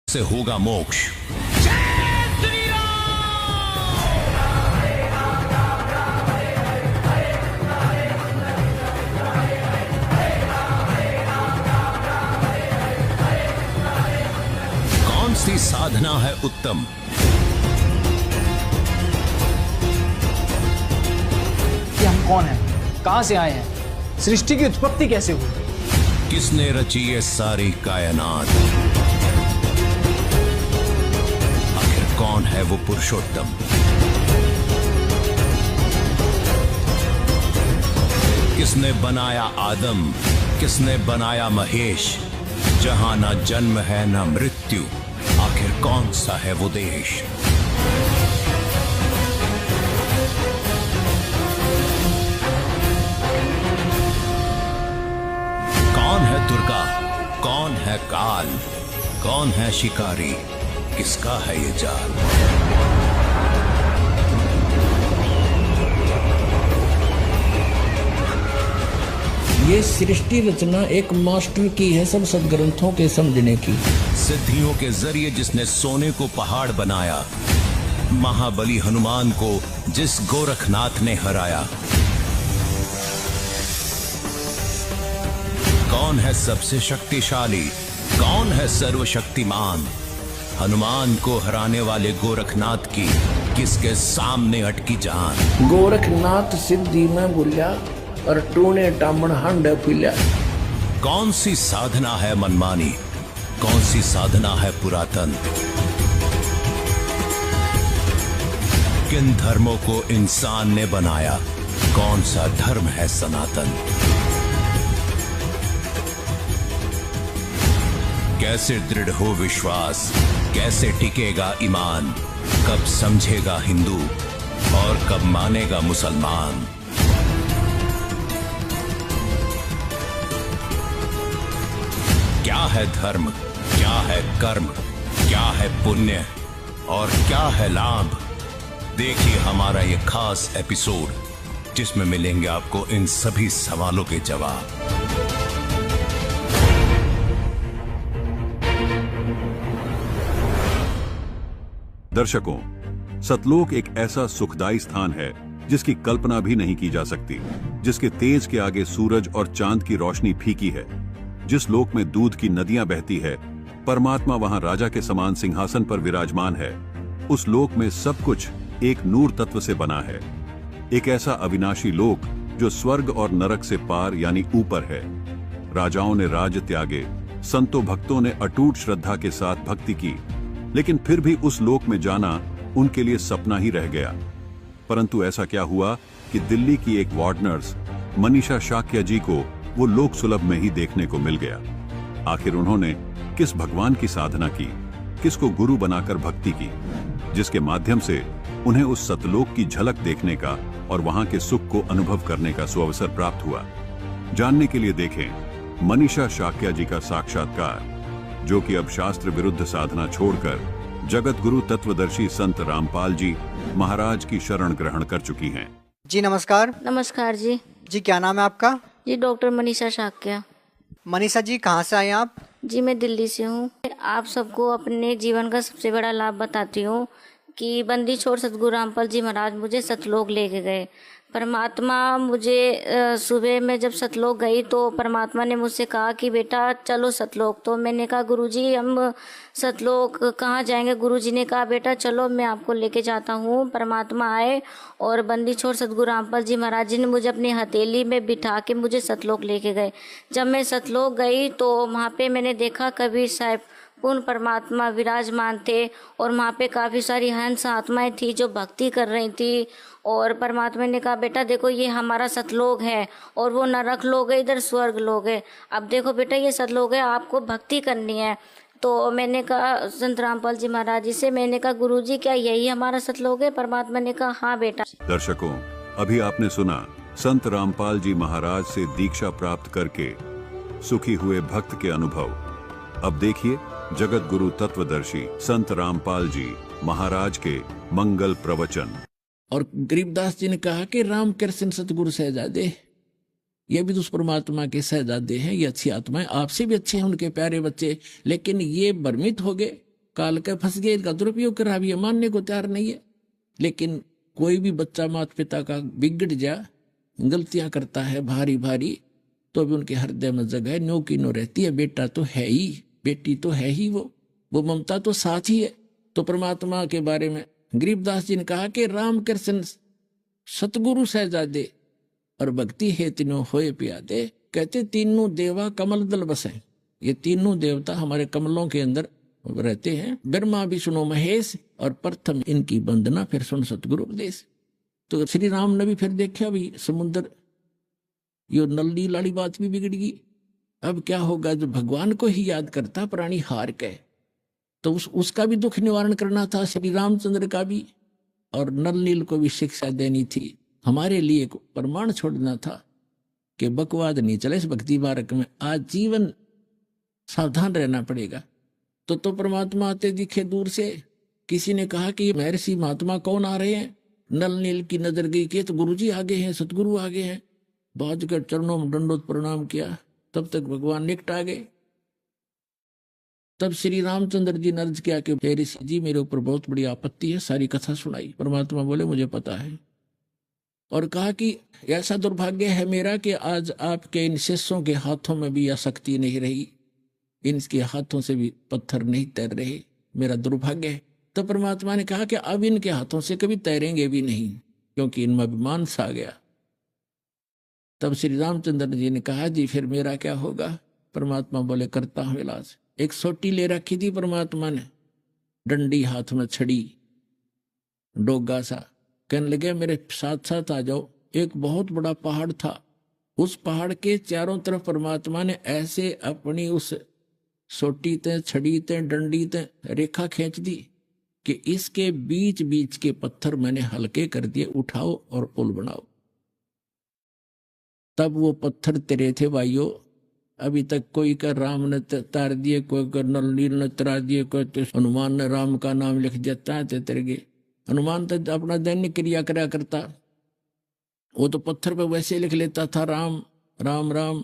से होगा मोक्ष। कौन सी साधना है उत्तम? कि हम कौन हैं, कहां से आए हैं, सृष्टि की उत्पत्ति कैसे हुई, किसने रची ये सारी कायनात, आखिर कौन है वो पुरुषोत्तम? किसने बनाया आदम, किसने बनाया महेश? जहां ना जन्म है ना मृत्यु, आखिर कौन सा है वो देश? कौन है दुर्गा, कौन है काल, कौन है शिकारी, किसका है ये जाल? ये सृष्टि रचना एक मास्टर की है, सब सदग्रंथों के समझने की। सिद्धियों के जरिए जिसने सोने को पहाड़ बनाया, महाबली हनुमान को जिस गोरखनाथ ने हराया। कौन है सबसे शक्तिशाली, कौन है सर्वशक्तिमान? हनुमान को हराने वाले गोरखनाथ की किसके सामने अटकी जान? गोरखनाथ सिद्धि में बोलिया और टूने टामण हंड पिल्या। कौन सी साधना है मनमानी, कौन सी साधना है पुरातन? किन धर्मों को इंसान ने बनाया, कौन सा धर्म है सनातन? कैसे दृढ़ हो विश्वास, कैसे टिकेगा ईमान? कब समझेगा हिंदू और कब मानेगा मुसलमान? क्या है धर्म, क्या है कर्म, क्या है पुण्य और क्या है लाभ? देखिए हमारा ये खास एपिसोड, जिसमें मिलेंगे आपको इन सभी सवालों के जवाब। दर्शकों, सतलोक एक ऐसा सुखदायी स्थान है जिसकी कल्पना भी नहीं की जा सकती, जिसके तेज के आगे सूरज और चांद की रोशनी फीकी है। जिस लोक में दूध की नदियां बहती है, परमात्मा वहां राजा के समान सिंहासन पर विराजमान है। उस लोक में सब कुछ एक नूर तत्व से बना है, एक ऐसा अविनाशी लोक जो स्वर्ग और नरक से पार यानी ऊपर है। राजाओं ने राज त्यागे, संतों भक्तों ने अटूट श्रद्धा के साथ भक्ति की, लेकिन फिर भी उस लोक में जाना उनके लिए सपना ही रह गया। परंतु ऐसा क्या हुआ कि दिल्ली की एक वार्ड नर्स मनीषा शाक्या जी को वो लोक सुलभ में ही देखने को मिल गया। आखिर उन्होंने किस भगवान की साधना की, किसको गुरु बनाकर भक्ति की, जिसके माध्यम से उन्हें उस सतलोक की झलक देखने का और वहां के सुख को अनुभव करने का सुअवसर प्राप्त हुआ। जानने के लिए देखें मनीषा शाक्या जी का साक्षात्कार, जो कि अब शास्त्र विरुद्ध साधना छोड़कर जगत गुरु तत्वदर्शी संत रामपाल जी महाराज की शरण ग्रहण कर चुकी हैं। जी नमस्कार। नमस्कार जी। जी क्या नाम है आपका? जी डॉक्टर मनीषा शाक्या। मनीषा जी कहाँ से आए आप? जी मैं दिल्ली से हूँ। आप सबको अपने जीवन का सबसे बड़ा लाभ बताती हूँ कि बंदी छोड़ सतगुरु रामपाल जी महाराज मुझे सतलोक लेके गए। परमात्मा मुझे सुबह में जब सतलोक गई तो परमात्मा ने मुझसे कहा कि बेटा चलो सतलोक। तो मैंने कहा गुरुजी हम सतलोक कहाँ जाएंगे? गुरुजी ने कहा बेटा चलो मैं आपको लेके जाता हूँ। परमात्मा आए और बंदी छोड़ सतगुरु रामपाल जी महाराज जी ने मुझे अपनी हथेली में बिठा के मुझे सतलोक लेके गए। जब मैं सतलोक गई तो वहाँ पे मैंने देखा कबीर साहब पूर्ण परमात्मा विराजमान थे और वहाँ पे काफ़ी सारी हंस आत्माएं थी जो भक्ति कर रही थी। और परमात्मा ने कहा बेटा देखो ये हमारा सतलोक है और वो नरक लोक है, इधर स्वर्ग लोक है। अब देखो बेटा ये सतलोक है, आपको भक्ति करनी है। तो मैंने कहा संत रामपाल जी महाराज जी से, मैंने कहा गुरुजी क्या यही हमारा सतलोक है? परमात्मा ने कहा हाँ बेटा। दर्शकों, अभी आपने सुना संत रामपाल जी महाराज से दीक्षा प्राप्त करके सुखी हुए भक्त के अनुभव। अब देखिए जगत गुरु तत्वदर्शी संत रामपाल जी महाराज के मंगल प्रवचन। और गरीबदास जी ने कहा कि राम कृष्ण सतगुरु सहजादे, ये भी तो उस परमात्मा के सहजादे हैं, ये अच्छी आत्माएं, आपसे भी अच्छे हैं उनके प्यारे बच्चे, लेकिन ये भ्रमित हो गए काल के फंस गए, इनका दुरुपयोग करा भी है, मानने को तैयार नहीं है। लेकिन कोई भी बच्चा माता पिता का बिगड़ जा, गलतियां करता है भारी भारी, तो भी उनके हृदय में जगह नो की नो रहती है। बेटा तो है ही, बेटी तो है ही, वो ममता तो साथ ही है। तो परमात्मा के बारे में गरीबदास जी ने कहा कि राम कृष्ण सतगुरु सहजादे और भक्ति है तीनों होए प्यादे। कहते तीनों देवा कमल दल बसे, ये तीनों देवता हमारे कमलों के अंदर रहते हैं। ब्रह्मा विष्णु महेश और प्रथम इनकी वंदना, फिर सुन सतगुरु उपदेश। तो श्री राम ने भी फिर देखा भी समुद्र, यो नल्ली लाड़ी बात भी बिगड़ गई। अब क्या होगा, जो भगवान को ही याद करता प्राणी हार के, तो उसका भी दुख निवारण करना था श्री रामचंद्र का भी, और नल नील को भी शिक्षा देनी थी। हमारे लिए प्रमाण छोड़ना था कि बकवाद नहीं चले इस भक्ति मार्ग में, आजीवन सावधान रहना पड़ेगा। तो परमात्मा आते दिखे दूर से। किसी ने कहा कि महर्षि महात्मा कौन आ रहे हैं, नल नील की नजर गई कि तो गुरुजी आगे हैं, सतगुरु आगे हैं। बाज कर चरणों में दंडोत प्रणाम किया, तब तक भगवान निकट आ गए। तब श्री रामचंद्र जी ने अर्ज किया कि हे ऋषि जी, मेरे ऊपर बहुत बड़ी आपत्ति है। सारी कथा सुनाई। परमात्मा बोले मुझे पता है, और कहा कि ऐसा दुर्भाग्य है मेरा कि आज आपके इन शिष्यों के हाथों में भी यह शक्ति नहीं रही, इनके हाथों से भी पत्थर नहीं तैर रहे, मेरा दुर्भाग्य है। तो परमात्मा ने कहा कि अब इनके हाथों से कभी तैरेंगे भी नहीं, क्योंकि इनमें अभिमान सा गया। तब श्री रामचंद्र जी ने कहा जी फिर मेरा क्या होगा। परमात्मा बोले करता हूं इलाज। एक सोटी ले रखी थी परमात्मा ने, डंडी हाथ में छड़ी, डोगा सा। कहने लगे मेरे साथ साथ आ जाओ। एक बहुत बड़ा पहाड़ था, उस पहाड़ के चारों तरफ परमात्मा ने ऐसे अपनी उस सोटी ते, छड़ी ते, डंडी ते रेखा खींच दी कि इसके बीच बीच के पत्थर मैंने हल्के कर दिए, उठाओ और पुल बनाओ। तब वो पत्थर तेरे थे भाइयों। अभी तक कोई का राम ने तार दिए, कोई का नल नील ने तरा दिए, कोई तो हनुमान ने राम का नाम लिख देता है तेरे गए। हनुमान तो अपना दैनिक क्रिया करा करता, वो तो पत्थर पे वैसे लिख लेता था राम राम राम,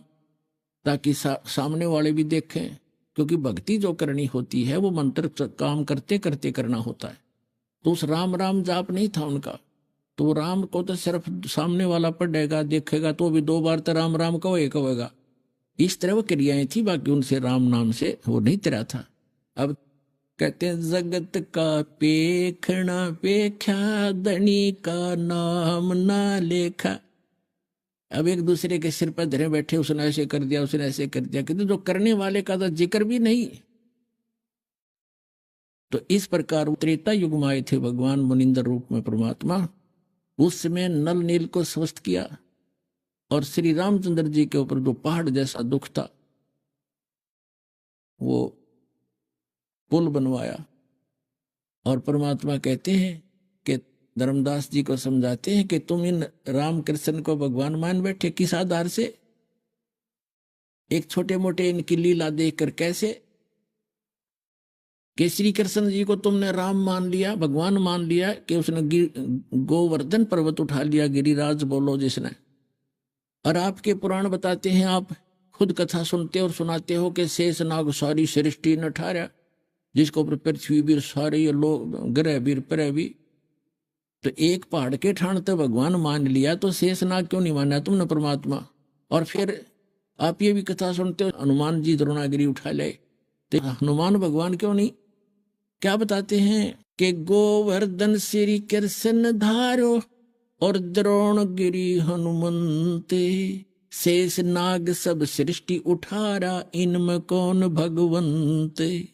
ताकि सामने वाले भी देखें। क्योंकि भक्ति जो करनी होती है वो मंत्र काम करते करते करना होता है। तो उस राम राम जाप नहीं था उनका। तो राम को तो सिर्फ सामने वाला पढ़ेगा देखेगा तो भी 2 बार तो राम राम कहेगा। इस तरह वो क्रियाएं थी, बाकी उनसे राम नाम से वो नहीं तरह था। अब कहते हैं जगत का पेखना पेख्या, धनी का नाम ना लेखा। अब एक दूसरे के सिर पर धरे बैठे, उसने ऐसे कर दिया, उसने ऐसे कर दिया, किंतु जो करने वाले का तो जिक्र भी नहीं। तो इस प्रकार त्रेता युग में आए थे भगवान मुनिंदर रूप में परमात्मा। उस समय नल नील को स्वस्थ किया और श्री रामचंद्र जी के ऊपर जो पहाड़ जैसा दुख था वो पुल बनवाया। और परमात्मा कहते हैं कि धर्मदास जी को समझाते हैं कि तुम इन राम कृष्ण को भगवान मान बैठे, किस आधार से? एक छोटे मोटे इनकी लीला देखकर कैसे कि श्री कृष्ण जी को तुमने राम मान लिया, भगवान मान लिया कि उसने गोवर्धन पर्वत उठा लिया, गिरिराज बोलो जिसने। और आपके पुराण बताते हैं, आप खुद कथा सुनते और सुनाते हो कि शेष नाग सारी सृष्टि न ठारा, जिसको ऊपर पृथ्वी भी सारे लोग ग्रह भी प्रह भी। तो एक पहाड़ के ठाण तो भगवान मान लिया, तो शेष नाग क्यों नहीं माना तुमने परमात्मा? और फिर आप ये भी कथा सुनते हो हनुमान जी द्रोणागिरी उठा ले, तो हनुमान भगवान क्यों नहीं? क्या बताते हैं कि गोवर्धन श्री कृष्ण धारो और द्रोणगिरी हनुमंते, शेष नाग सब सृष्टि उठारा, इनमें कौन भगवंते।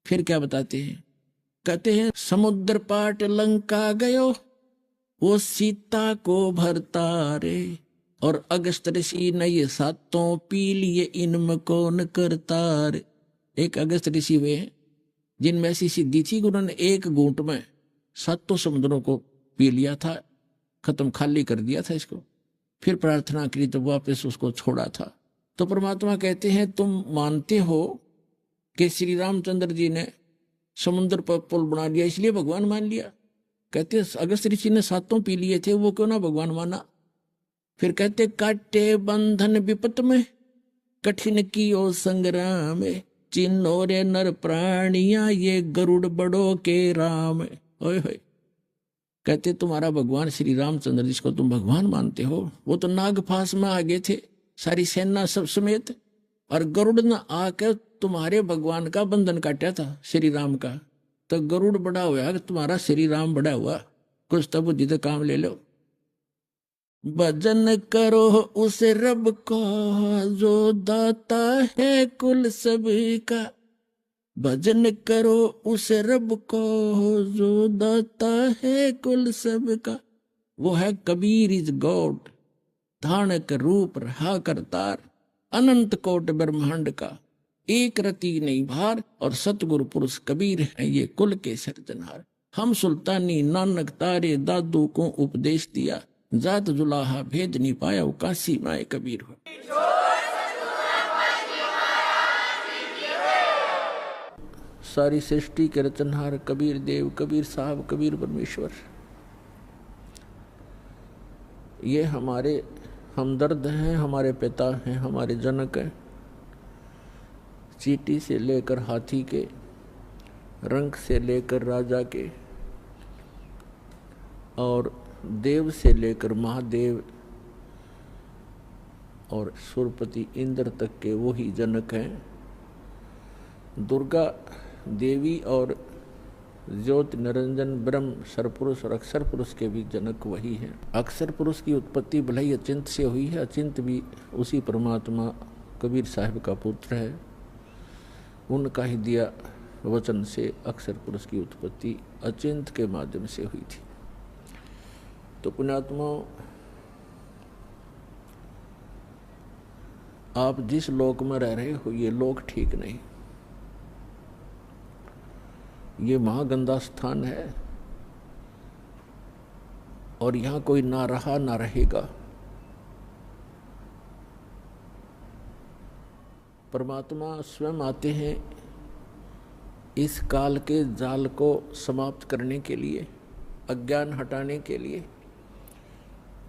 फिर क्या बताते हैं? कहते हैं समुद्र पाट लंका गयो, वो सीता को भरतारे, और अगस्त ऋषि ने ये 7 पी लिए, इनमें कौन करतार। एक अगस्त ऋषि हुए हैं जिनमें ऐसी सिद्धि थी कि उन्होंने एक घूंट में 7 समुद्रों को पी लिया था, खत्म खाली कर दिया था इसको। फिर प्रार्थना करी तो वापस उसको छोड़ा था। तो परमात्मा कहते हैं तुम मानते हो कि श्री रामचंद्र जी ने समुद्र पर पुल बना लिया इसलिए भगवान मान लिया। कहते अगस्त ऋषि ने 7 पी लिए थे, वो क्यों ना भगवान माना। फिर कहते काटे बंधन विपत में, कठिन कियो संग्राम, चिन्हो रे नर प्राणिया ये गरुड़ बड़ो के राम। ओए होए, कहते तुम्हारा भगवान श्री रामचंद्र जिसको तुम भगवान मानते हो वो तो नागफास में आगे थे सारी सेना सब समेत, और गरुड़ ने आकर तुम्हारे भगवान का बंधन काटा था श्री राम का। तो गरुड़ बड़ा हुआ कि तुम्हारा श्री राम बड़ा हुआ, कुछ तो बुद्धि तो काम ले लो। भजन करो उस रब को जो दाता है कुल सबका, भजन करो उस रब को जो दाता है कुल सबका। वो है कबीर इज गॉड, धानक रूप रहा करतार, अनंत कोट ब्रह्मांड का, एक रति नहीं भार, और सतगुरु पुरुष कबीर है ये कुल के सर्जनहार। हम सुल्तानी नानक तारे दादू को उपदेश दिया, जात जुलाहा भेद नहीं पाया, वो काशी माए कबीर हो। सारी सृष्टि के रचनहार कबीर देव, कबीर साहब, कबीर परमेश्वर, ये हमारे हमदर्द हैं, हमारे पिता हैं, हमारे जनक हैं। चींटी से लेकर हाथी के, रंग से लेकर राजा के, और देव से लेकर महादेव और सुरपति इंद्र तक के वही जनक हैं। दुर्गा देवी और ज्योति निरंजन ब्रह्म सरपुरुष और अक्षर पुरुष के भी जनक वही हैं। अक्षर पुरुष की उत्पत्ति भले ही अचिंत से हुई है, अचिंत भी उसी परमात्मा कबीर साहब का पुत्र है, उनका ही दिया वचन से अक्षर पुरुष की उत्पत्ति अचिंत के माध्यम से हुई थी। तो पुण्यात्माओं, आप जिस लोक में रह रहे हो ये लोक ठीक नहीं, ये महागंदा स्थान है, और यहां कोई ना रहा ना रहेगा। परमात्मा स्वयं आते हैं इस काल के जाल को समाप्त करने के लिए, अज्ञान हटाने के लिए,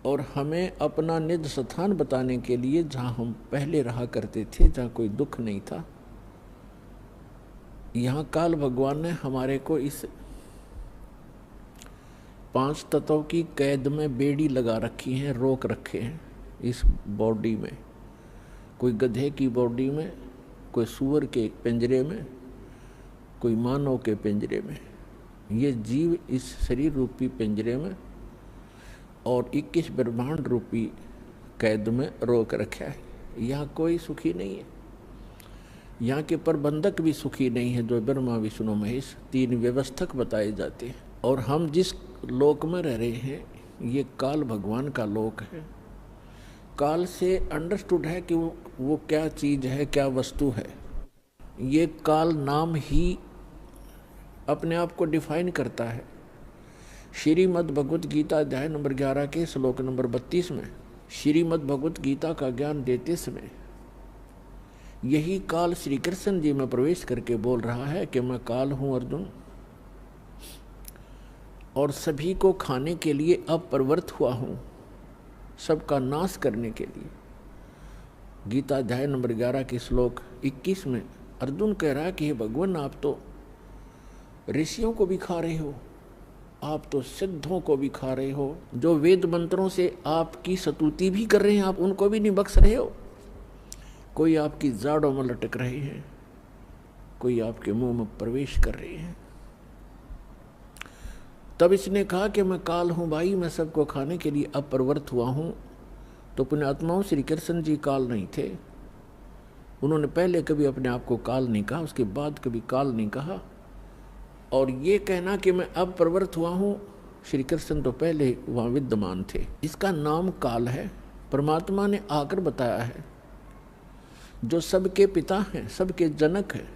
और हमें अपना निज स्थान बताने के लिए, जहाँ हम पहले रहा करते थे, जहाँ कोई दुख नहीं था। यहाँ काल भगवान ने हमारे को इस 5 तत्वों की कैद में बेड़ी लगा रखी है, रोक रखे हैं इस बॉडी में। कोई गधे की बॉडी में, कोई सूअर के पिंजरे में, कोई मानव के पिंजरे में। ये जीव इस शरीर रूपी पिंजरे में और 21 ब्रह्मांड रूपी कैद में रोक रखा है। यहाँ कोई सुखी नहीं है, यहाँ के प्रबंधक भी सुखी नहीं है, जो ब्रह्मा विष्णु महेश 3 व्यवस्थक बताए जाते हैं। और हम जिस लोक में रह रहे हैं ये काल भगवान का लोक है। काल से अंडरस्टूड है कि वो क्या चीज है, क्या वस्तु है। ये काल नाम ही अपने आप को डिफाइन करता है। श्रीमद् भगवत गीता अध्याय नंबर 11 के श्लोक नंबर 32 में श्रीमद् भगवत गीता का ज्ञान देते समय यही काल श्री कृष्ण जी में प्रवेश करके बोल रहा है कि मैं काल हूं अर्जुन, और सभी को खाने के लिए अब प्रवृत्त हुआ हूं, सबका नाश करने के लिए। गीता अध्याय नंबर 11 के श्लोक 21 में अर्जुन कह रहा है कि हे भगवान, आप तो ऋषियों को भी खा रहे हो, आप तो सिद्धों को भी खा रहे हो, जो वेद मंत्रों से आपकी स्तुति भी कर रहे हैं, आप उनको भी नहीं बख्श रहे हो। कोई आपकी जाड़ों में लटक रहे हैं, कोई आपके मुंह में प्रवेश कर रहे हैं। तब इसने कहा कि मैं काल हूं भाई, मैं सबको खाने के लिए अब प्रवृत्त हुआ हूं। तो पुण्यात्माओं, श्री कृष्ण जी काल नहीं थे। उन्होंने पहले कभी अपने आप को काल नहीं कहा, उसके बाद कभी काल नहीं कहा। और ये कहना कि मैं अब प्रवृत्त हुआ हूं, श्री कृष्ण तो पहले वहां विद्यमान थे। इसका नाम काल है। परमात्मा ने आकर बताया है, जो सबके पिता हैं, सबके जनक हैं,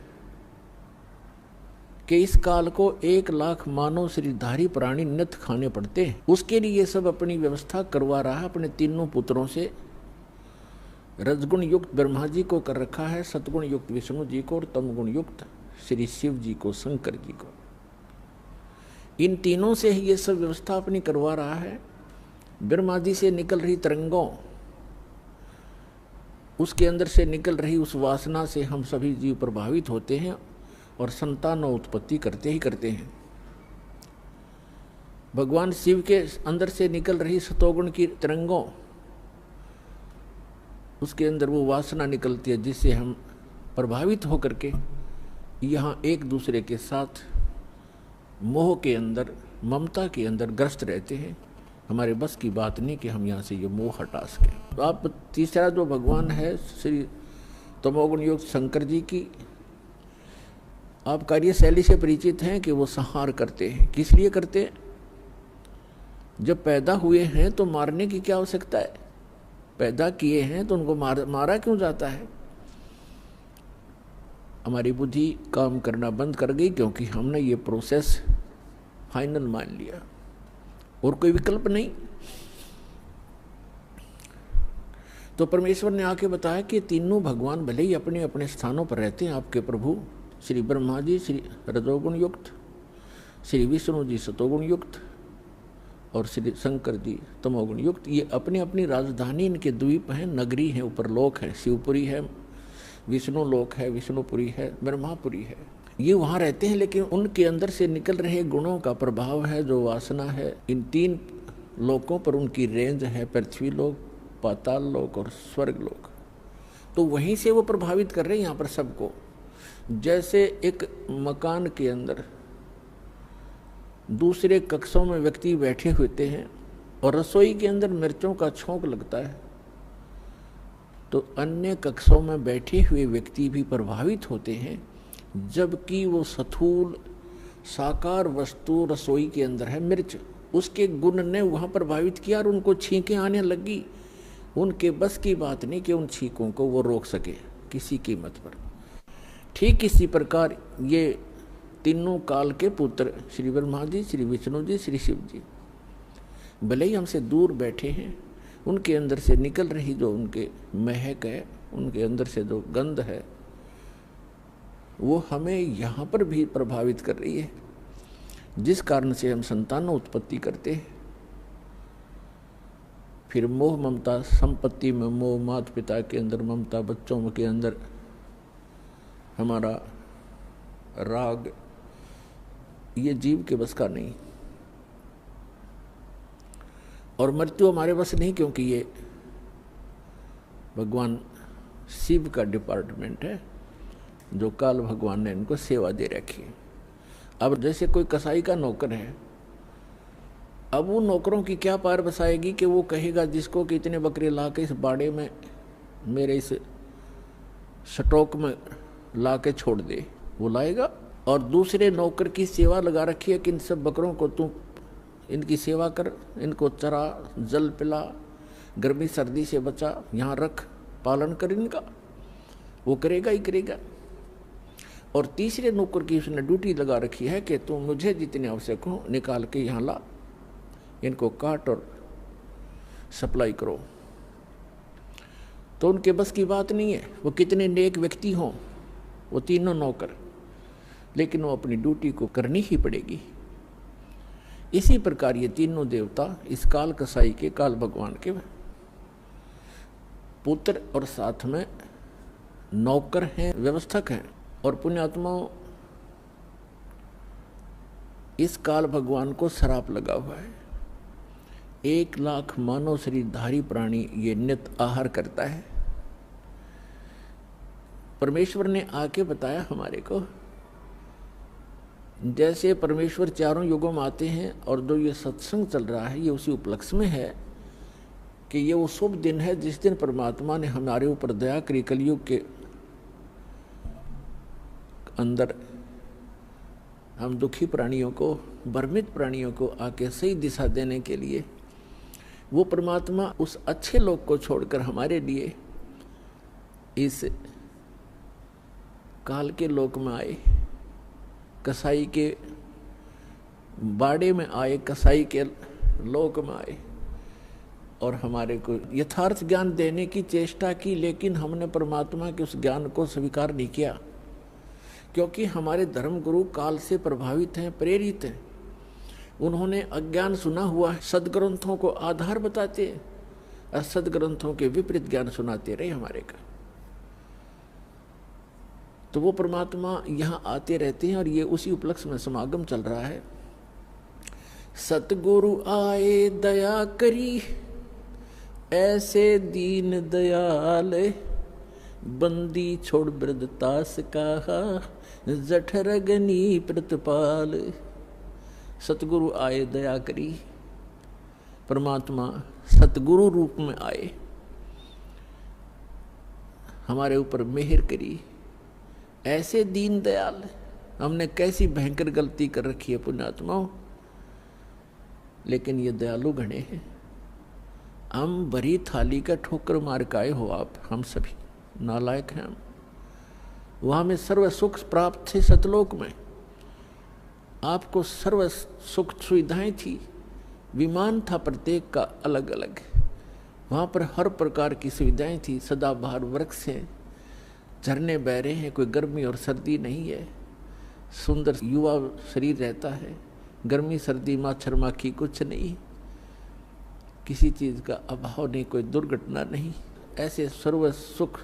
कि इस काल को 1 लाख मानव शरीरधारी प्राणी नित्य खाने पड़ते हैं। उसके लिए सब अपनी व्यवस्था करवा रहा है अपने तीनों पुत्रों से। रजगुण युक्त ब्रह्मा जी को कर रखा है, सतगुण युक्त विष्णु जी को, और तमगुण युक्त श्री शिव जी को, शंकर जी को। इन तीनों से ही ये सब व्यवस्था अपनी करवा रहा है। ब्रह्मा जी से निकल रही तरंगों उसके अंदर से निकल रही उस वासना से हम सभी जीव प्रभावित होते हैं और संतान उत्पत्ति करते ही करते हैं। भगवान शिव के अंदर से निकल रही सतोगुण की तरंगों, उसके अंदर वो वासना निकलती है जिससे हम प्रभावित होकर के यहाँ एक दूसरे के साथ मोह के अंदर, ममता के अंदर ग्रस्त रहते हैं। हमारे बस की बात नहीं कि हम यहाँ से ये मोह हटा सकें। तो आप तीसरा जो भगवान है श्री तमोगुण युक्त शंकर जी की आप कार्यशैली से परिचित हैं कि वो संहार करते हैं। किस लिए करते हैं? जब पैदा हुए हैं तो मारने की क्या आवश्यकता है? पैदा किए हैं तो उनको मारा क्यों जाता है? हमारी बुद्धि काम करना बंद कर गई क्योंकि हमने ये प्रोसेस फाइनल मान लिया और कोई विकल्प नहीं। तो परमेश्वर ने आके बताया कि तीनों भगवान भले ही अपने अपने स्थानों पर रहते हैं। आपके प्रभु श्री ब्रह्मा जी श्री रजोगुण युक्त, श्री विष्णु जी सतोगुण युक्त और श्री शंकर जी तमोगुण युक्त। ये अपनी अपनी राजधानी, इनके द्वीप हैं, नगरी हैं, ऊपर लोक है, शिवपुरी है, विष्णु लोक है, विष्णुपुरी है, ब्रह्मापुरी है। ये वहाँ रहते हैं, लेकिन उनके अंदर से निकल रहे गुणों का प्रभाव है, जो वासना है। इन तीन लोकों पर उनकी रेंज है, पृथ्वी लोक, पाताल लोक और स्वर्ग लोक। तो वहीं से वो प्रभावित कर रहे हैं यहाँ पर सबको। जैसे एक मकान के अंदर दूसरे कक्षों में व्यक्ति बैठे होते हैं और रसोई के अंदर मिर्चों का छौंक लगता है, तो अन्य कक्षों में बैठे हुए व्यक्ति भी प्रभावित होते हैं, जबकि वो स्थूल साकार वस्तु रसोई के अंदर है मिर्च, उसके गुण ने वहाँ प्रभावित किया और उनको छींकें आने लगी। उनके बस की बात नहीं कि उन छींकों को वो रोक सके किसी कीमत पर। ठीक इसी प्रकार ये तीनों काल के पुत्र श्री ब्रह्मा जी, श्री विष्णु जी, श्री शिव जी भले ही हमसे दूर बैठे हैं, उनके अंदर से निकल रही जो उनके महक है, उनके अंदर से जो गंध है, वो हमें यहाँ पर भी प्रभावित कर रही है, जिस कारण से हम संतान उत्पत्ति करते हैं। फिर मोह ममता, संपत्ति में मोह, माता पिता के अंदर ममता, बच्चों के अंदर हमारा राग, ये जीव के बस का नहीं। और मृत्यु हमारे बस नहीं, क्योंकि ये भगवान शिव का डिपार्टमेंट है, जो काल भगवान ने इनको सेवा दे रखी है। अब जैसे कोई कसाई का नौकर है, अब वो नौकरों की क्या पार बसाएगी कि वो कहेगा जिसको कि इतने बकरे ला के इस बाड़े में मेरे इस स्टॉक में ला के छोड़ दे, वो लाएगा। और दूसरे नौकर की सेवा लगा रखी है कि इन सब बकरों को तू इनकी सेवा कर, इनको चरा, जल पिला, गर्मी सर्दी से बचा, यहाँ रख, पालन कर इनका, वो करेगा ही करेगा। और तीसरे नौकर की उसने ड्यूटी लगा रखी है कि तू मुझे जितने आवश्यक हो निकाल के यहाँ ला, इनको काट और सप्लाई करो। तो उनके बस की बात नहीं है, वो कितने नेक व्यक्ति हों, वो तीनों नौकर, लेकिन वो अपनी ड्यूटी को करनी ही पड़ेगी। इसी प्रकार ये तीनों देवता इस काल कसाई के, काल भगवान के पुत्र और साथ में नौकर हैं, व्यवस्थक हैं। और पुण्यात्माओं, इस काल भगवान को श्राप लगा हुआ है। 1 लाख मानव शरीरधारी प्राणी ये नित आहार करता है। परमेश्वर ने आके बताया हमारे को, जैसे परमेश्वर चारों युगों में आते हैं, और जो ये सत्संग चल रहा है ये उसी उपलक्ष्य में है कि ये वो शुभ दिन है जिस दिन परमात्मा ने हमारे ऊपर दया करी। कलयुग के अंदर हम दुखी प्राणियों को, भ्रमित प्राणियों को आके सही दिशा देने के लिए वो परमात्मा उस अच्छे लोक को छोड़कर हमारे लिए इस काल के लोक में आए, कसाई के बाड़े में आए, कसाई के लोक में आए और हमारे को यथार्थ ज्ञान देने की चेष्टा की। लेकिन हमने परमात्मा के उस ज्ञान को स्वीकार नहीं किया, क्योंकि हमारे धर्म गुरु काल से प्रभावित हैं, प्रेरित हैं। उन्होंने अज्ञान सुना हुआ है, सदग्रंथों को आधार बताते, असद ग्रंथों के विपरीत ज्ञान सुनाते रहे हमारे का। तो वो परमात्मा यहाँ आते रहते हैं और ये उसी उपलक्ष्य में समागम चल रहा है। सतगुरु आए दया करी ऐसे दीन दयाल, बंदी छोड़ वृद्धतास कहा जठरगनी प्रतिपाल। सतगुरु आए दया करी, परमात्मा सतगुरु रूप में आए, हमारे ऊपर मेहर करी। ऐसे दीन दयाल, हमने कैसी भयंकर गलती कर रखी है पुण्यात्माओं, लेकिन ये दयालु घने हैं। हम भरी थाली का ठोकर मार के आए हो आप, हम सभी नालायक हैं हम। वहां में सर्व सुख प्राप्त थे सतलोक में, आपको सर्व सुख सुविधाएं थी, विमान था प्रत्येक का अलग अलग, वहां पर हर प्रकार की सुविधाएं थी। सदाबहार वृक्ष हैं, झरने बह रहे हैं, कोई गर्मी और सर्दी नहीं है, सुंदर युवा शरीर रहता है, गर्मी सर्दी मच्छर माखी कुछ नहीं, किसी चीज का अभाव नहीं, कोई दुर्घटना नहीं। ऐसे सर्व सुख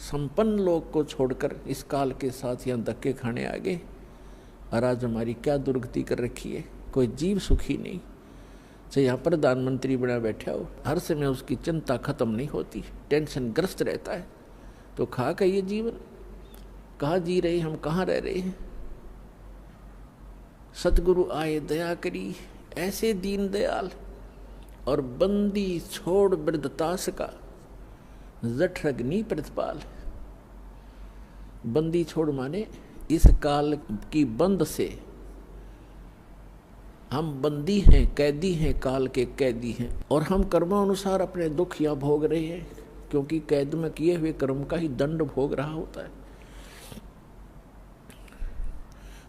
संपन्न लोग को छोड़कर इस काल के साथ यहाँ धक्के खाने आ गए। और आज हमारी क्या दुर्गति कर रखी है, कोई जीव सुखी नहीं। चाहे यहाँ प्रधानमंत्री बना बैठा हो, हर समय उसकी चिंता खत्म नहीं होती, टेंशन ग्रस्त रहता है। तो खा का ये जीवन कहाँ जी रहे हम, कहाँ रह रहे हैं। सतगुरु आए दया करी ऐसे दीन दयाल, और बंदी छोड़ वृद्धतास का जठरग्नि प्रतिपाल। बंदी छोड़ माने इस काल की बंद से हम बंदी हैं, कैदी हैं, काल के कैदी हैं, और हम कर्मानुसार अपने दुख यहाँ भोग रहे हैं, क्योंकि कैद में किए हुए कर्म का ही दंड भोग रहा होता है।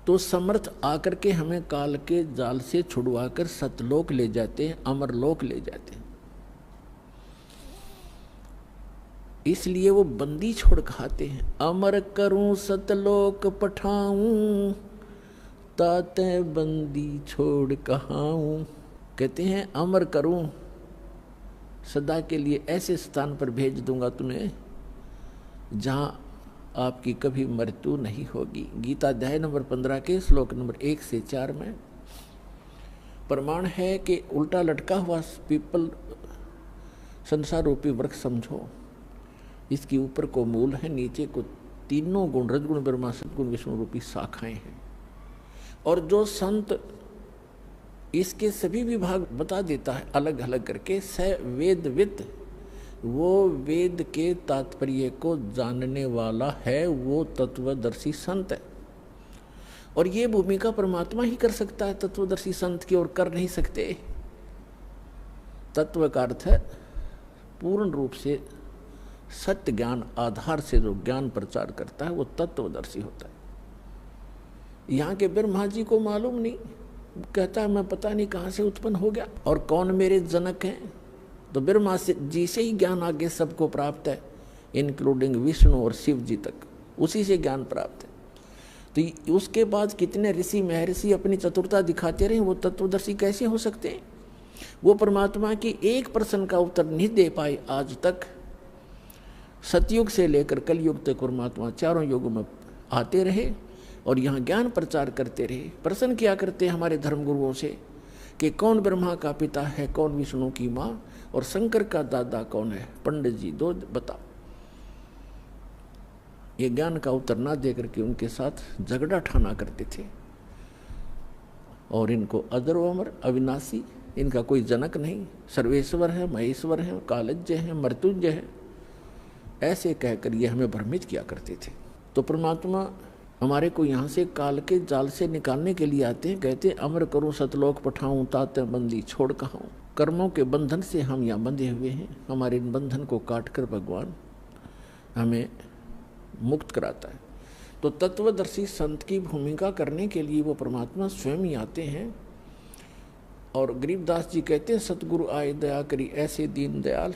तो समर्थ आकर के हमें काल के जाल से छुड़वाकर सतलोक ले जाते हैं, अमरलोक ले जाते हैं। इसलिए वो बंदी छोड़ खाते हैं। अमर करूं सतलोक पठाऊं, ताते बंदी छोड़ कहाऊं। कहते हैं अमर करूं, सदा के लिए ऐसे स्थान पर भेज दूंगा तुम्हें जहां आपकी कभी मृत्यु नहीं होगी। गीता अध्याय नंबर 15 के श्लोक नंबर 1 से 4 में प्रमाण है कि उल्टा लटका हुआ पीपल संसार रूपी वृक्ष समझो, इसके ऊपर को मूल है, नीचे को तीनों गुण रजगुण ब्रह्मा सदगुण विष्णु रूपी शाखाएं हैं। और जो संत इसके सभी विभाग बता देता है अलग अलग करके, स वेदविद, वो वेद के तात्पर्य को जानने वाला है, वो तत्वदर्शी संत है। और ये भूमिका परमात्मा ही कर सकता है तत्वदर्शी संत की, और कर नहीं सकते। तत्व का अर्थ है पूर्ण रूप से सत्य ज्ञान आधार से जो ज्ञान प्रचार करता है वो तत्वदर्शी होता है। यहाँ के ब्रह्मा जी को मालूम नहीं, कहता है मैं पता नहीं कहाँ से उत्पन्न हो गया और कौन मेरे जनक हैं। तो ब्रह्मा जी से ही ज्ञान आगे सबको प्राप्त है, इंक्लूडिंग विष्णु और शिव जी तक, उसी से ज्ञान प्राप्त है। तो उसके बाद कितने ऋषि महर्षि अपनी चतुरता दिखाते रहे, वो तत्वदर्शी कैसे हो सकते हैं। वो परमात्मा की एक प्रश्न का उत्तर नहीं दे पाए आज तक। सतयुग से लेकर कलयुग तक परमात्मा चारों युगों में आते रहे और यहाँ ज्ञान प्रचार करते रहे। प्रश्न किया करते हमारे धर्मगुरुओं से कि कौन ब्रह्मा का पिता है, कौन विष्णु की माँ, और शंकर का दादा कौन है, पंडित जी दो बताओ। ये ज्ञान का उत्तर ना देकर के उनके साथ झगड़ा ठाना करते थे। और इनको अजर अमर अविनाशी, इनका कोई जनक नहीं, सर्वेश्वर है, महेश्वर है, कालज्य है, मृत्युंजय है, ऐसे कहकर ये हमें भ्रमित किया करते थे। तो परमात्मा हमारे को यहाँ से काल के जाल से निकालने के लिए आते हैं। कहते अमर करूँ सतलोक पठाऊँ, ताते बंदी छोड़ कहाऊँ। कर्मों के बंधन से हम यहाँ बंधे हुए हैं, हमारे इन बंधन को काट कर भगवान हमें मुक्त कराता है। तो तत्वदर्शी संत की भूमिका करने के लिए वो परमात्मा स्वयं ही आते हैं। और गरीबदास जी कहते हैं सतगुरु आए दया करी ऐसे दीन दयाल,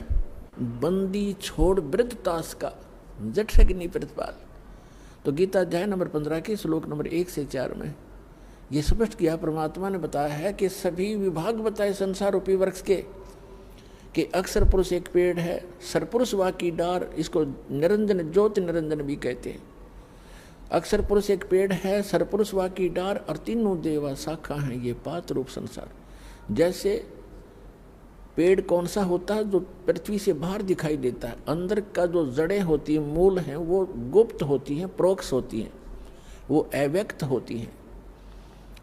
बंदी छोड़ वृद्धतास का जठरग्नि प्रतिपाल। तो गीता अध्याय नंबर 15 के श्लोक नंबर 1 से 4 में ये स्पष्ट किया, परमात्मा ने बताया है कि सभी विभाग बताए संसार रूपी वृक्ष के, कि अक्षर पुरुष एक पेड़ है, सरपुरुष वा की डार, इसको निरंजन ज्योति निरंजन भी कहते हैं। अक्षर पुरुष एक पेड़ है, सरपुरुष वा की डार और तीनों देवा शाखा हैं ये पात रूप संसार। जैसे पेड़ कौन सा होता है? जो पृथ्वी से बाहर दिखाई देता है। अंदर का जो जड़ें होती हैं, मूल हैं, वो गुप्त होती हैं, प्रोक्ष होती हैं, वो अव्यक्त होती हैं,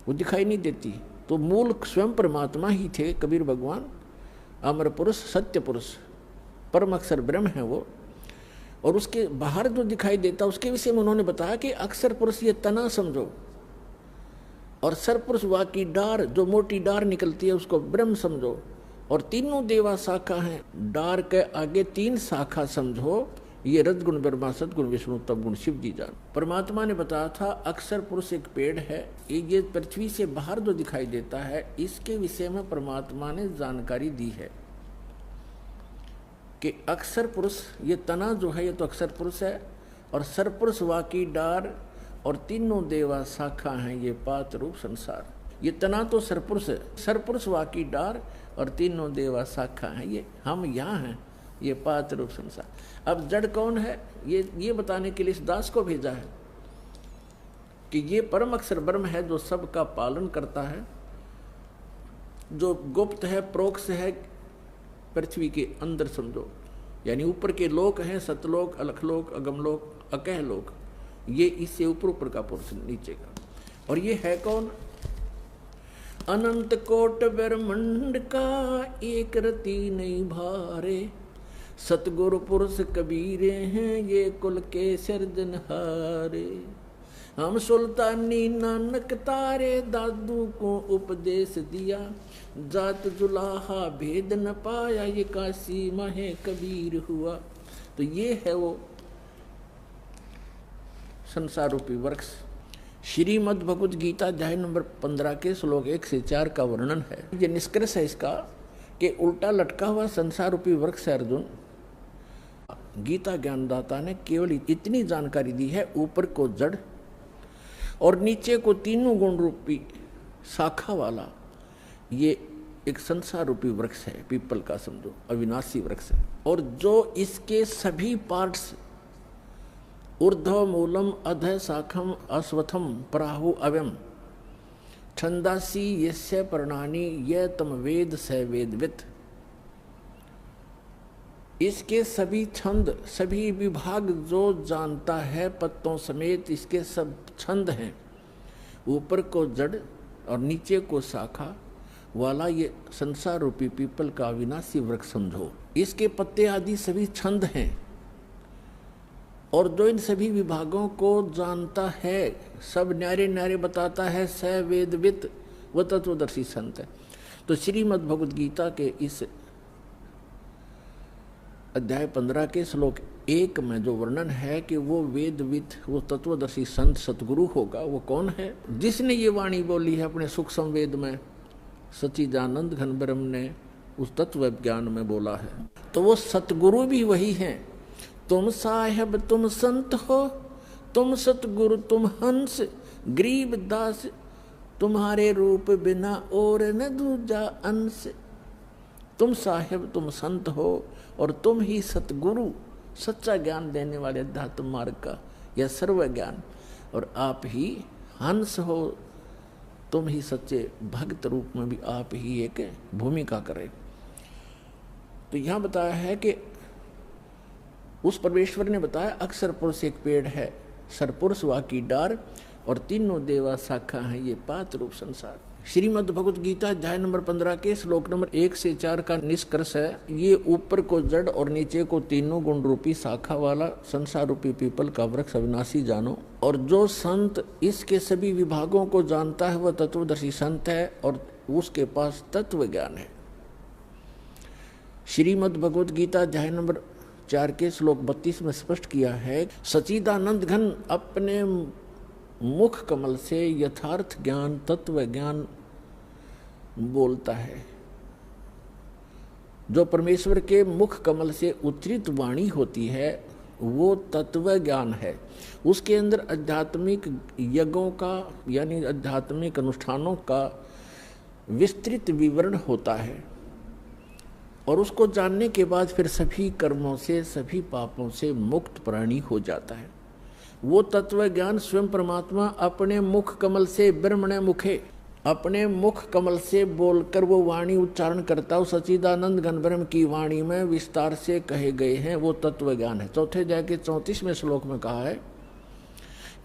वो दिखाई नहीं देती। तो मूल स्वयं परमात्मा ही थे कबीर भगवान, अमर पुरुष, सत्य पुरुष, परम अक्षर ब्रह्म है वो। और उसके बाहर जो दिखाई देता उसके विषय में उन्होंने बताया कि अक्षर पुरुष ये तना समझो, और सरपुरुष वा की डार, जो मोटी डार निकलती है उसको ब्रह्म समझो, और तीनों देवा शाखा हैं। डार के आगे 3 शाखा समझो, ये रजगुण ब्रह्मा, सदगुण विष्णु, तप गुण शिव जी जान। परमात्मा ने बताया था अक्षर पुरुष एक पेड़ है, ये पृथ्वी से बाहर जो दिखाई देता है इसके विषय में परमात्मा ने जानकारी दी है कि अक्षर पुरुष ये तना जो है ये तो अक्षर पुरुष है, और सरपुरुष वा की डार और तीनों देवा शाखा हैं ये पात रूप संसार। ये तना तो सरपुरुष है, सरपुरुष वा की डार और तीनों देवा शाखा हैं ये हम यहाँ हैं, ये पात रूप संसार। अब जड़ कौन है ये बताने के लिए इस दास को भेजा है कि ये परम अक्षर ब्रह्म है जो सबका पालन करता है, जो गुप्त है, प्रोक्ष है, पृथ्वी के अंदर समझो, यानी ऊपर के लोक हैं, सतलोक, अलखलोक, अगमलोक, अकह लोक, ये इससे ऊपर का पुरुष नीचे का। और ये है कौन? अनंत कोट ब्रह्मांड का एक रति नहीं भारे, सतगुरु पुरुष कबीरे हैं ये कुल के सिरजनहारे। हम सुल्तानी नानक तारे दादू को उपदेश दिया, जात जुलाहा भेद न पाया ये काशी माहे कबीर हुआ। तो ये है वो संसार रूपी वृक्ष। श्रीमद् भगवद गीता अध्याय नंबर 15 के श्लोक 1 से 4 का वर्णन है। ये निष्कर्ष है इसका कि उल्टा लटका हुआ संसार रूपी वृक्ष है अर्जुन। गीता ज्ञानदाता ने केवल इतनी जानकारी दी है, ऊपर को जड़ और नीचे को तीनों गुण रूपी शाखा वाला ये एक संसार रूपी वृक्ष है, पीपल का समझो, अविनाशी वृक्ष है। और जो इसके सभी पार्ट्स ऊर्ध्व मूलम अधः शाखम अश्वत्थम प्राहु अव्यम छंदासी यस्य पर्णानि ये तम वेद स वेदवित्। इसके सभी छंद, सभी विभाग जो जानता है, पत्तों समेत इसके सब छंद हैं। ऊपर को जड़ और नीचे को शाखा वाला ये संसार रूपी पीपल का अविनाशी वृक्ष समझो। इसके पत्ते आदि सभी छंद हैं, और जो इन सभी विभागों को जानता है, सब न्यारे न्यारे बताता है, स वेदवित्, वह तत्वदर्शी संत है। तो श्रीमद् भगवद गीता के इस अध्याय 15 के श्लोक 1 में जो वर्णन है कि वो वेदवित्, वो तत्वदर्शी संत सतगुरु होगा, वो कौन है? जिसने ये वाणी बोली है अपने सुख संवेद में, सच्चिदानंद घन ब्रह्म ने उस तत्व ज्ञान में बोला है। तो वो सतगुरु भी वही हैं। तुम साहेब तुम संत हो, तुम सतगुरु तुम हंस, गरीब दास तुम्हारे रूप बिना और न दूजा अंश। तुम साहेब तुम संत हो और तुम ही सतगुरु, सच्चा ज्ञान देने वाले अध्यात्म मार्ग का यह सर्व ज्ञान, और आप ही हंस हो, तुम ही सच्चे भक्त रूप में भी आप ही एक भूमिका करें। तो यहाँ बताया है कि उस परमेश्वर ने बताया अक्षर पुरुष एक पेड़ है, सरपुरुष वा की डार और तीनों देवा शाखा है ये पात रूप संसार। श्रीमद् भगवद गीता अध्याय नंबर 15 के श्लोक नंबर 1 से 4 का निष्कर्ष है, ये ऊपर को जड़ और नीचे को तीनों गुण रूपी शाखा वाला संसार रूपी पीपल का वृक्ष अविनाशी जानो। और जो संत इसके सभी विभागों को जानता है वह तत्वदर्शी संत है, और उसके पास तत्व ज्ञान है। श्रीमद् भगवद गीता अध्याय नंबर 4 के श्लोक 32 में स्पष्ट किया है, सच्चिदानंद घन अपने मुख कमल से यथार्थ ज्ञान, तत्व ज्ञान बोलता है। जो परमेश्वर के मुख कमल से उच्चरित वाणी होती है वो तत्व ज्ञान है। उसके अंदर आध्यात्मिक यज्ञों का यानी आध्यात्मिक अनुष्ठानों का विस्तृत विवरण होता है, और उसको जानने के बाद फिर सभी कर्मों से, सभी पापों से मुक्त प्राणी हो जाता है। वो तत्व ज्ञान स्वयं परमात्मा अपने मुख कमल से ब्रह्मणे मुखे, अपने मुख कमल से बोलकर वो वाणी उच्चारण करता हो, सच्चिदानंद घन ब्रह्म की वाणी में विस्तार से कहे गए हैं, वो तत्व ज्ञान है। चौथे अध्याय के 34वें श्लोक में कहा है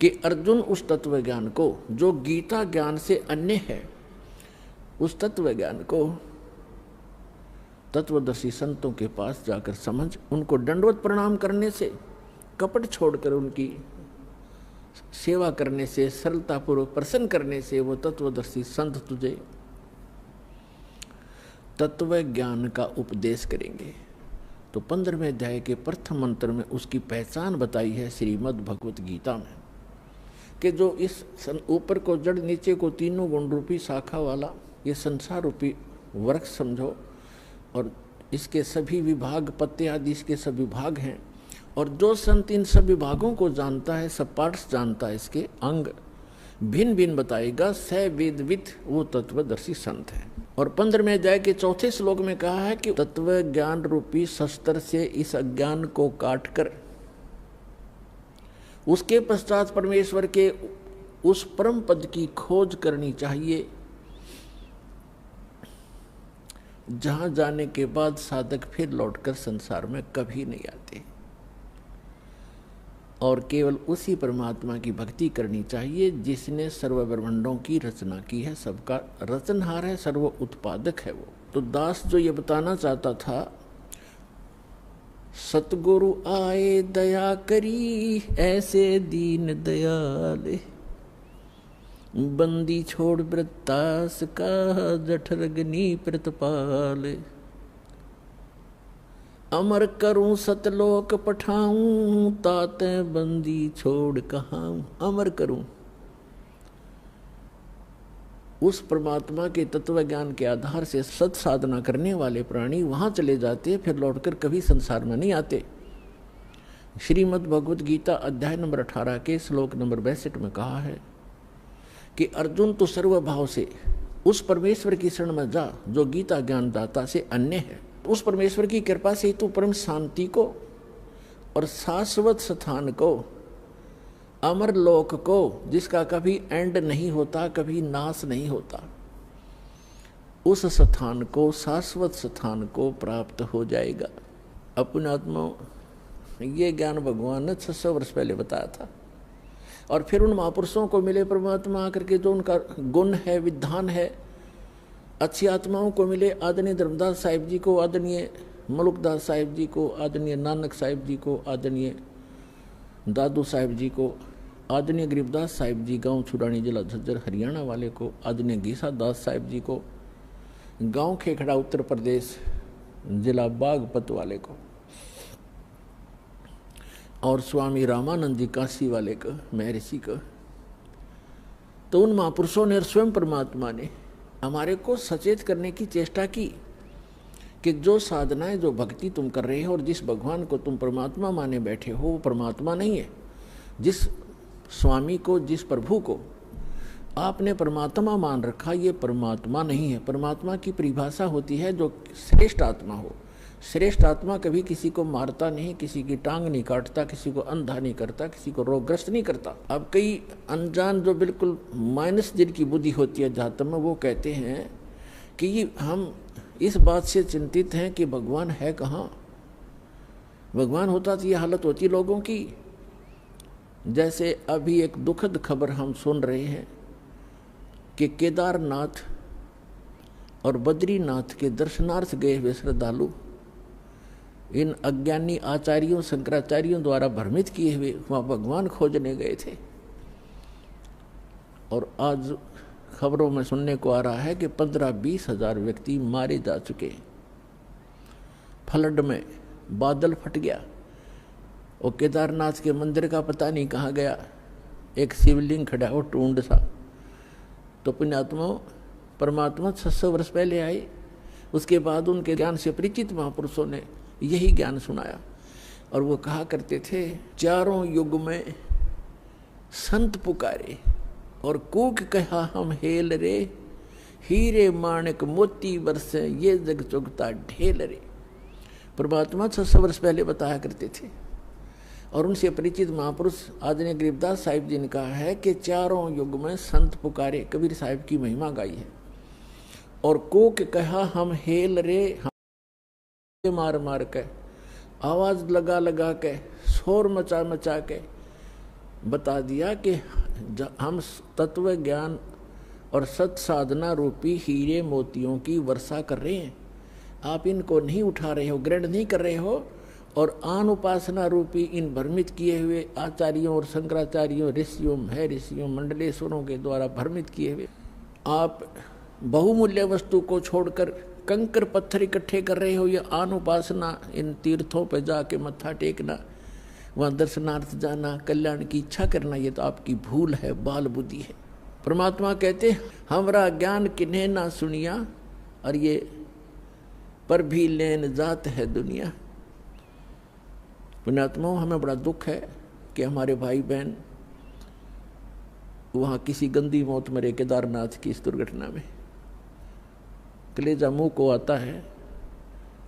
कि अर्जुन उस तत्व ज्ञान को जो गीता ज्ञान से अन्य है, उस तत्व ज्ञान को तत्वदर्शी संतों के पास जाकर समझ, उनको दंडवत प्रणाम करने से, कपट छोड़कर उनकी सेवा करने से, सरलतापूर्वक प्रसन्न करने से वो तत्वदर्शी संत तुझे तत्व ज्ञान का उपदेश करेंगे। तो 15वें अध्याय के प्रथम मंत्र में उसकी पहचान बताई है श्रीमद् भगवत गीता में, कि जो इस ऊपर को जड़, नीचे को तीनों गुण रूपी शाखा वाला ये संसार रूपी वृक्ष समझो, और इसके सभी विभाग, पत्ते आदि इसके सभी विभाग हैं, और जो संत इन सब विभागों को जानता है, सब पार्ट्स जानता है, इसके अंग भिन्न भिन्न बताएगा, स वेदविद वो तत्वदर्शी संत है। और 15वें अध्याय के 4थे श्लोक में कहा है कि तत्व ज्ञान रूपी शस्त्र से इस अज्ञान को काटकर उसके पश्चात परमेश्वर के उस परम पद की खोज करनी चाहिए, जहां जाने के बाद साधक फिर लौटकर संसार में कभी नहीं आते, और केवल उसी परमात्मा की भक्ति करनी चाहिए जिसने सर्व ब्रह्मांडों की रचना की है, सबका रचनहार है, सर्व उत्पादक है वो। तो दास जो ये बताना चाहता था, सतगुरु आए दया करी ऐसे दीन दयाल, बंदी छोड़ वृत्तास का जठरग्नि प्रतिपाल, अमर करूं सतलोक पठाऊं ताते बंदी छोड़ कहाऊं। अमर करूं, उस परमात्मा के तत्व ज्ञान के आधार से सत साधना करने वाले प्राणी वहां चले जाते, फिर लौटकर कभी संसार में नहीं आते। श्रीमद् भगवत गीता अध्याय नंबर 18 के श्लोक नंबर 62 में कहा है कि अर्जुन तो सर्वभाव से उस परमेश्वर की शरण में जा जो गीता ज्ञान दाता से अन्य है। उस परमेश्वर की कृपा से तू परम शांति को और शाश्वत स्थान को, अमर लोक को, जिसका कभी एंड नहीं होता, कभी नाश नहीं होता, उस स्थान को, शाश्वत स्थान को प्राप्त हो जाएगा। अपने आत्मा ये ज्ञान भगवान ने 600 वर्ष पहले बताया था, और फिर उन महापुरुषों को मिले परमात्मा आकर के, जो उनका गुण है, विधान है, अच्छी आत्माओं को मिले। आदरणीय धर्मदास साहिब जी को, आदरणीय मलुकदास साहिब जी को, आदरणीय नानक साहिब जी को, आदरणीय दादू साहिब जी को, आदरणीय गरीबदास साहिब जी गांव छुड़ानी जिला झज्जर हरियाणा वाले को, आदरणीय गीसा दास साहिब जी को गांव खेखड़ा उत्तर प्रदेश जिला बागपत वाले को, और स्वामी रामानंद जी काशी वाले को, महर्षि को। तो उन महापुरुषों ने और स्वयं परमात्मा ने हमारे को सचेत करने की चेष्टा की कि जो साधनाएं, जो भक्ति तुम कर रहे हो और जिस भगवान को तुम परमात्मा माने बैठे हो, वो परमात्मा नहीं है। जिस स्वामी को, जिस प्रभु को आपने परमात्मा मान रखा, ये परमात्मा नहीं है। परमात्मा की परिभाषा होती है जो श्रेष्ठ आत्मा हो। श्रेष्ठ आत्मा कभी किसी को मारता नहीं, किसी की टांग नहीं काटता, किसी को अंधा नहीं करता, किसी को रोगग्रस्त नहीं करता। अब कई अनजान जो बिल्कुल माइनस जिनकी बुद्धि होती है अध्यात्म में, वो कहते हैं कि हम इस बात से चिंतित हैं कि भगवान है कहाँ। भगवान होता तो ये हालत होती लोगों की। जैसे अभी एक दुखद खबर हम सुन रहे हैं कि केदारनाथ और बद्रीनाथ के दर्शनार्थ गए हुए श्रद्धालु इन अज्ञानी आचार्यों, शंकराचार्यों द्वारा भ्रमित किए हुए वहाँ भगवान खोजने गए थे, और आज खबरों में सुनने को आ रहा है कि 15-20 हजार व्यक्ति मारे जा चुके। फ्लड में बादल फट गया और केदारनाथ के मंदिर का पता नहीं कहाँ गया, एक शिवलिंग खड़ा हो टूंड सा। तो पुण्यात्मा परमात्मा 600 वर्ष पहले आए, उसके बाद उनके ज्ञान से परिचित महापुरुषों ने यही ज्ञान सुनाया, और वो कहा करते थे, चारों युग में संत पुकारे और कूक कहा हम हेल रे, हीरे माणिक मोती बरसे ये जग चुगता ढेल रे। परमात्मा 600 वर्ष पहले बताया करते थे। और उनसे परिचित महापुरुष आदरणीय गरीबदास साहिब जी ने कहा है कि चारों युग में संत पुकारे, कबीर साहिब की महिमा गाई है। और को के कहा हम हेल रे, हम मार मार के, आवाज लगा लगा के, शोर मचा मचा के बता दिया कि हम तत्व ज्ञान और सत साधना रूपी हीरे मोतियों की वर्षा कर रहे हैं। आप इनको नहीं उठा रहे हो, ग्रहण नहीं कर रहे हो, और आन उपासना रूपी इन भ्रमित किए हुए आचार्यों और शंकराचार्यों, ऋषियों, ऋषियों, मंडलेश्वरों के द्वारा भ्रमित किए हुए आप बहुमूल्य वस्तु को छोड़कर कंकर पत्थर इकट्ठे कर रहे हो। या आन उपासना, इन तीर्थों पर जाके मत्था टेकना, वहाँ दर्शनार्थ जाना, कल्याण की इच्छा करना, ये तो आपकी भूल है, बाल बुद्धि है। परमात्मा कहते हमरा ज्ञान किन्हें ना सुनिया, और ये पर भी लेन जात है दुनिया। पुण्यात्माओं, हमें बड़ा दुख है कि हमारे भाई बहन वहाँ किसी गंदी मौत मरे केदारनाथ की इस दुर्घटना में। कलेजा मुंह को आता है।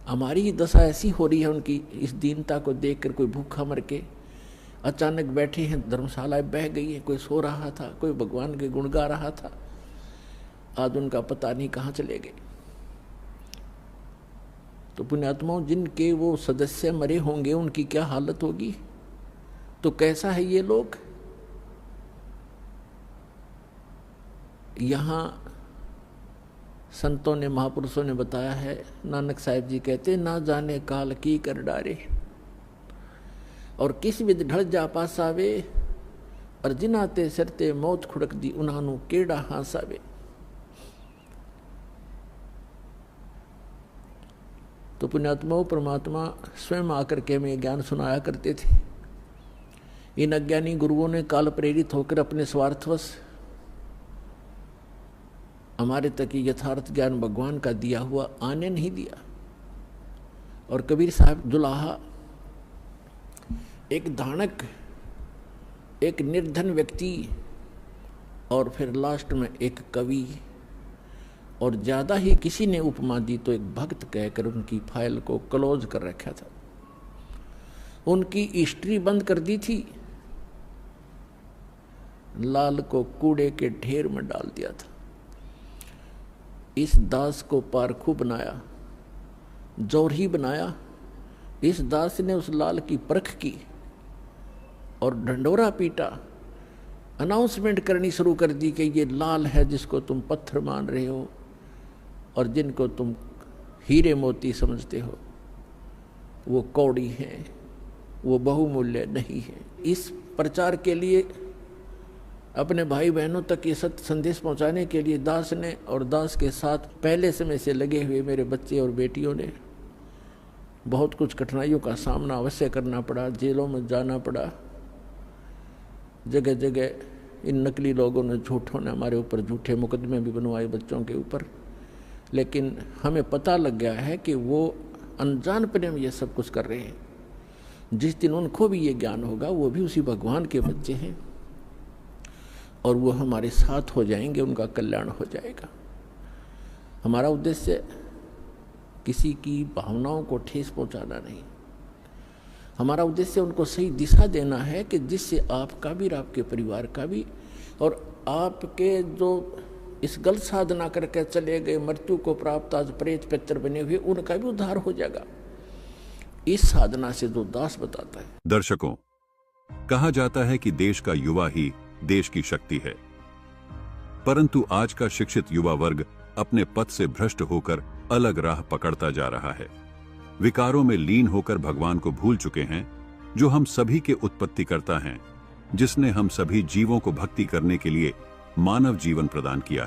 हमारी ही दशा ऐसी हो रही है उनकी इस दीनता को देखकर। कोई भूखा मर के अचानक बैठे हैं, धर्मशालाएं बह गई है, कोई सो रहा था, कोई भगवान के गुण गा रहा था, आज उनका पता नहीं कहाँ चले गए। तो पुण्यात्माओं, जिनके वो सदस्य मरे होंगे उनकी क्या हालत होगी। तो कैसा है ये लोग। यहाँ संतों ने, महापुरुषों ने बताया है, नानक साहिब जी कहते ना जाने काल की कर डारे, और किस विध ढल जा पासावे, और जिनाते सरते मौत खुड़क दी उन्हानू केड़ा हासावे। तो पुण्यात्माओं, परमात्मा स्वयं आकर के हमें ज्ञान सुनाया करते थे। इन अज्ञानी गुरुओं ने काल प्रेरित होकर अपने स्वार्थवश हमारे तक यथार्थ ज्ञान भगवान का दिया हुआ आने नहीं दिया। और कबीर साहब दुलाहा, एक धानक, एक निर्धन व्यक्ति, और फिर लास्ट में एक कवि, और ज्यादा ही किसी ने उपमा दी तो एक भक्त कहकर उनकी फाइल को क्लोज कर रखा था। उनकी हिस्ट्री बंद कर दी थी, लाल को कूड़े के ढेर में डाल दिया था। इस दास को पारखू बनाया, जौहरी बनाया। इस दास ने उस लाल की परख की और ढंडोरा पीटा, अनाउंसमेंट करनी शुरू कर दी कि ये लाल है जिसको तुम पत्थर मान रहे हो और जिनको तुम हीरे मोती समझते हो, वो कौड़ी हैं, वो बहुमूल्य नहीं है। इस प्रचार के लिए, अपने भाई बहनों तक ये सत्य संदेश पहुंचाने के लिए दास ने और दास के साथ पहले समय से लगे हुए मेरे बच्चे और बेटियों ने बहुत कुछ कठिनाइयों का सामना अवश्य करना पड़ा। जेलों में जाना पड़ा, जगह जगह इन नकली लोगों ने, झूठों ने हमारे ऊपर झूठे मुकदमे भी बनवाए बच्चों के ऊपर। लेकिन हमें पता लग गया है कि वो अनजानपने में ये सब कुछ कर रहे हैं। जिस दिन उनको भी ये ज्ञान होगा, वो भी उसी भगवान के बच्चे हैं और वो हमारे साथ हो जाएंगे, उनका कल्याण हो जाएगा। हमारा उद्देश्य किसी की भावनाओं को ठेस पहुंचाना नहीं, हमारा उद्देश्य उनको सही दिशा देना है कि जिससे आपका भी, आपके परिवार का भी, और आपके जो इस गलत साधना करके चले गए, मृत्यु को प्राप्त आज प्रेत पितर बने हुए, उनका भी उद्धार हो जाएगा इस साधना से जो दास बताता है। दर्शकों, कहा जाता है कि देश का युवा ही देश की शक्ति है, परंतु आज का शिक्षित युवा वर्ग अपने पथ से भ्रष्ट होकर अलग राह पकड़ता जा रहा है। विकारों में लीन होकर भगवान को भूल चुके हैं, जो हम सभी के उत्पत्तिकर्ता हैं, जिसने हम सभी जीवों को भक्ति करने के लिए मानव जीवन प्रदान किया है।